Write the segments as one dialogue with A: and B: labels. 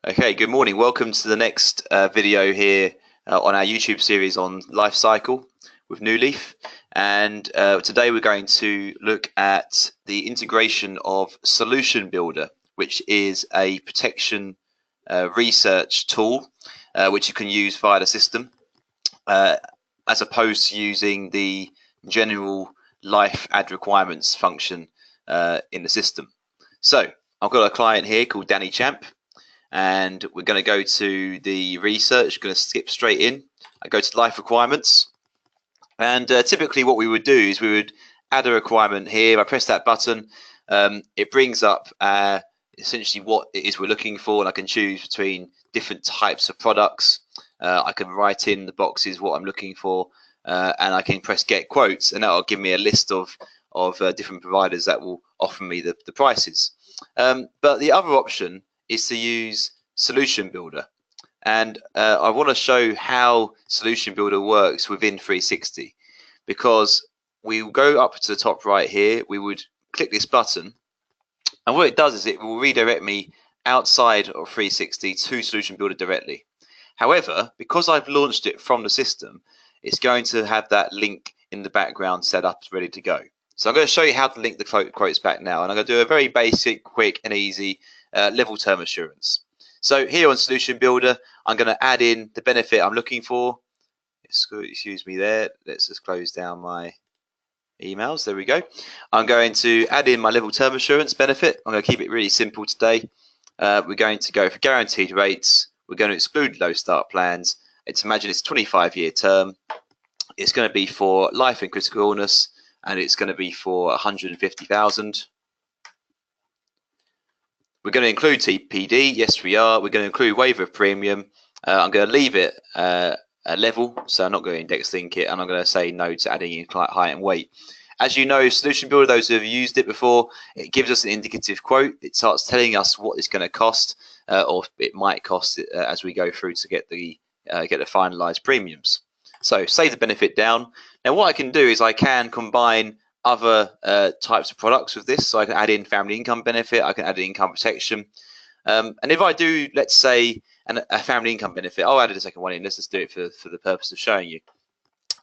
A: Okay, good morning. Welcome to the next video here on our YouTube series on Lifecycle with New Leaf. And today we're going to look at the integration of Solution Builder, which is a protection research tool which you can use via the system as opposed to using the general life add requirements function in the system. So I've got a client here called Danny Champ. And we're going to go to the research, going to skip straight in. I go to life requirements, and typically what we would do is we would add a requirement here. If I press that button, it brings up essentially what it is we're looking for, and I can choose between different types of products. I can write in the boxes what I'm looking for, and I can press get quotes, and that will give me a list of different providers that will offer me the prices. But the other option is to use Solution Builder, and I want to show how Solution Builder works within 360, because we will go up to the top right here, we would click this button, and what it does is it will redirect me outside of 360 to Solution Builder directly. However, because I've launched it from the system, it's going to have that link in the background set up ready to go. So I'm going to show you how to link the quotes back now, and I'm going to do a very basic, quick and easy level term assurance. So here on Solution Builder, I'm going to add in the benefit I'm looking for. Excuse me there. Let's just close down my emails. There we go. I'm going to add in my level term assurance benefit. I'm going to keep it really simple today. We're going to go for guaranteed rates. We're going to exclude low start plans. Imagine it's a 25-year term. It's going to be for life and critical illness, and it's going to be for 150,000. We're going to include TPD. Yes, we are. We're going to include waiver of premium. I'm going to leave it a level, so I'm not going to index link it, and I'm going to say no to adding in client height and weight. As you know, Solution Builder, those who have used it before, it gives us an indicative quote. It starts telling us what it's going to cost, or it might cost as we go through to get the finalized premiums. So save the benefit down. Now what I can do is I can combine other types of products with this. So I can add in family income benefit, I can add in income protection. And if I do, let's say, a family income benefit, I'll add a second one in. Let's just do it for the purpose of showing you.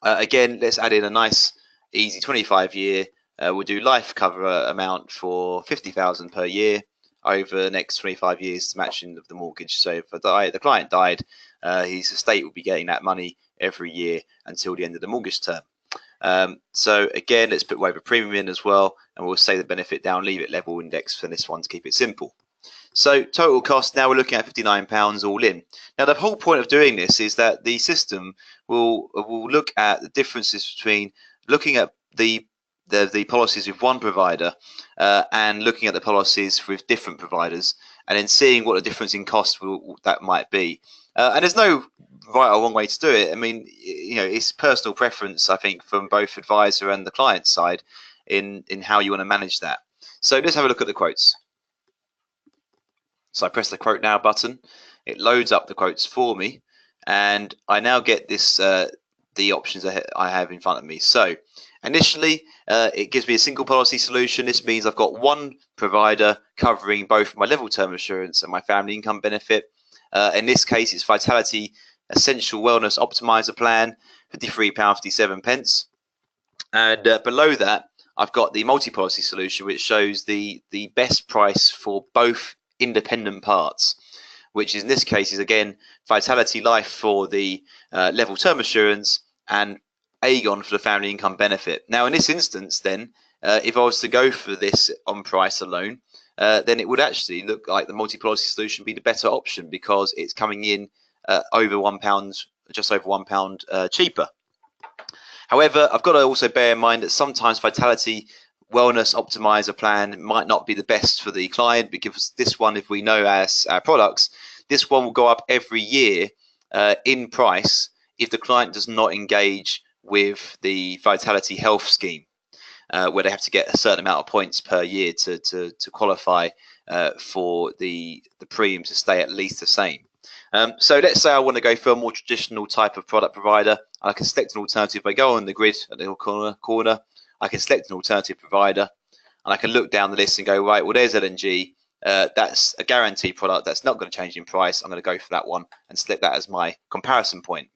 A: Again, let's add in a nice, easy 25-year. We'll do life cover amount for 50,000 per year over the next 25 years to matching of the mortgage. So if the client died, his estate will be getting that money every year until the end of the mortgage term. So again, let's put waiver premium in as well, and we'll save the benefit down, leave it level index for this one to keep it simple. So total cost, now we're looking at £59 all in. Now the whole point of doing this is that the system will look at the differences between looking at the policies with one provider and looking at the policies with different providers, and then seeing what the difference in cost that might be. And there's no right or wrong way to do it. I mean, it's personal preference, I think, from both advisor and the client side in how you want to manage that. So let's have a look at the quotes. So I press the quote now button. It loads up the quotes for me, and I now get this the options I have in front of me. So initially, it gives me a single policy solution. This means I've got one provider covering both my level term assurance and my family income benefit. In this case, it's Vitality Essential Wellness Optimizer Plan, £53.57. And below that, I've got the multi-policy solution, which shows the best price for both independent parts, which in this case is again Vitality Life for the level term assurance and Aegon for the family income benefit. Now in this instance then, if I was to go for this on price alone, then it would actually look like the multi-policy solution be the better option, because it's coming in over £1, just over £1 cheaper. However, I've got to also bear in mind that sometimes Vitality Wellness Optimizer Plan might not be the best for the client, because this one, if we know as our products, this one will go up every year in price if the client does not engage with the Vitality Health scheme, where they have to get a certain amount of points per year to qualify for the premium to stay at least the same. So let's say I want to go for a more traditional type of product provider. I can select an alternative. If I go on the grid at the corner, I can select an alternative provider, and I can look down the list and go, right, well, there's LNG, that's a guaranteed product that's not going to change in price. I'm going to go for that one and select that as my comparison point.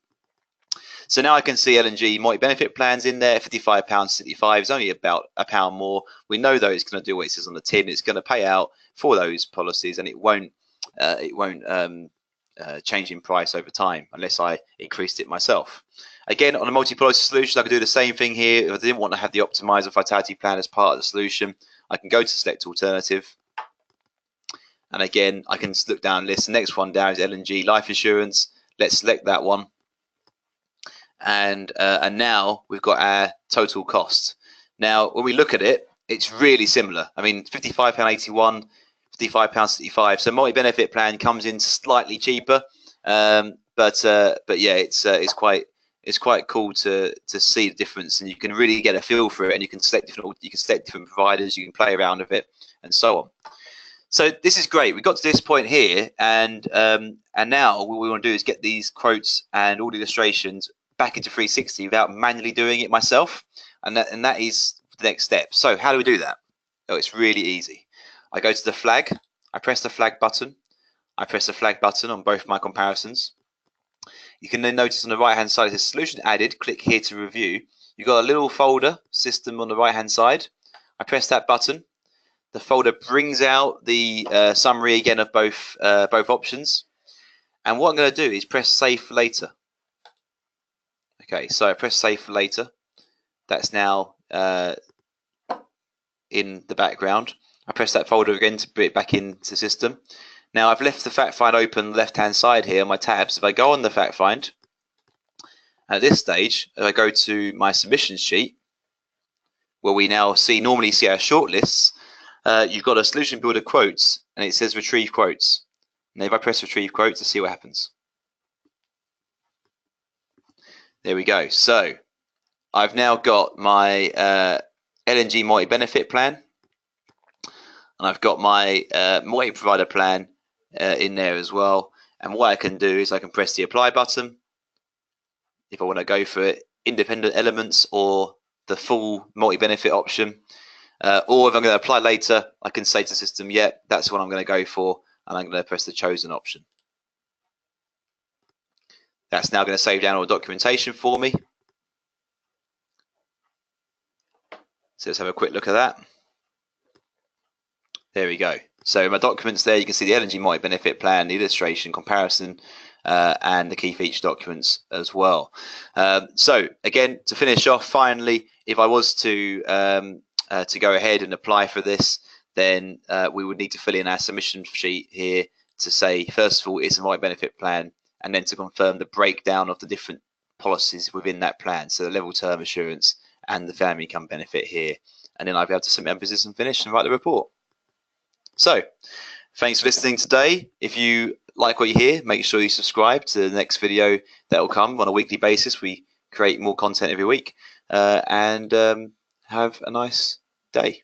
A: So now I can see L&G multi-benefit plans in there. £55.65 is only about £1 more. We know though it's going to do what it says on the tin. It's going to pay out for those policies, and it won't change in price over time unless I increased it myself. Again, on a multi-policy solution, I could do the same thing here. If I didn't want to have the optimizer vitality plan as part of the solution, I can go to select alternative. And again, I can look down list. The next one down is L&G life insurance. Let's select that one. And now we've got our total cost. Now, when we look at it, it's really similar. I mean, £55.81, £55.65. So multi-benefit plan comes in slightly cheaper, but yeah, it's quite cool to see the difference, and you can really get a feel for it. And you can select different providers. You can play around with it, and so on. So this is great. We got to this point here, and now what we want to do is get these quotes and all the illustrations back into 360 without manually doing it myself, and that is the next step. So how do we do that? Oh, it's really easy. I go to the flag, I press the flag button, I press the flag button on both my comparisons. You can then notice on the right hand side it says solution added, click here to review. You've got a little folder system on the right hand side. I press that button. The folder brings out the summary again of both options, and what I'm going to do is press save for later. Okay, so I press save for later. That's now in the background. I press that folder again to put it back into the system. Now I've left the fact find open left hand side here on my tabs. If I go on the fact find, at this stage, if I go to my submissions sheet, where we now normally see our shortlists, you've got a solution builder quotes, and it says retrieve quotes. And if I press retrieve quotes, to see what happens. There we go. So I've now got my L&G multi-benefit plan, and I've got my multi-provider plan in there as well. And what I can do is I can press the apply button if I want to go for independent elements or the full multi-benefit option. Or if I'm going to apply later, I can say to the system, yeah, that's what I'm going to go for, and I'm going to press the chosen option. That's now going to save down all the documentation for me. So let's have a quick look at that. There we go. So my documents there, you can see the L&G multi-benefit plan, the illustration, comparison, and the key feature documents as well. So again, to finish off, finally, if I was to go ahead and apply for this, then we would need to fill in our submission sheet here to say, first of all, it's a multi-benefit plan, and then to confirm the breakdown of the different policies within that plan. So the level term assurance and the family income benefit here. And then I'll be able to submit my business and finish and write the report. So thanks for listening today. If you like what you hear, make sure you subscribe to the next video that will come on a weekly basis. We create more content every week, and have a nice day.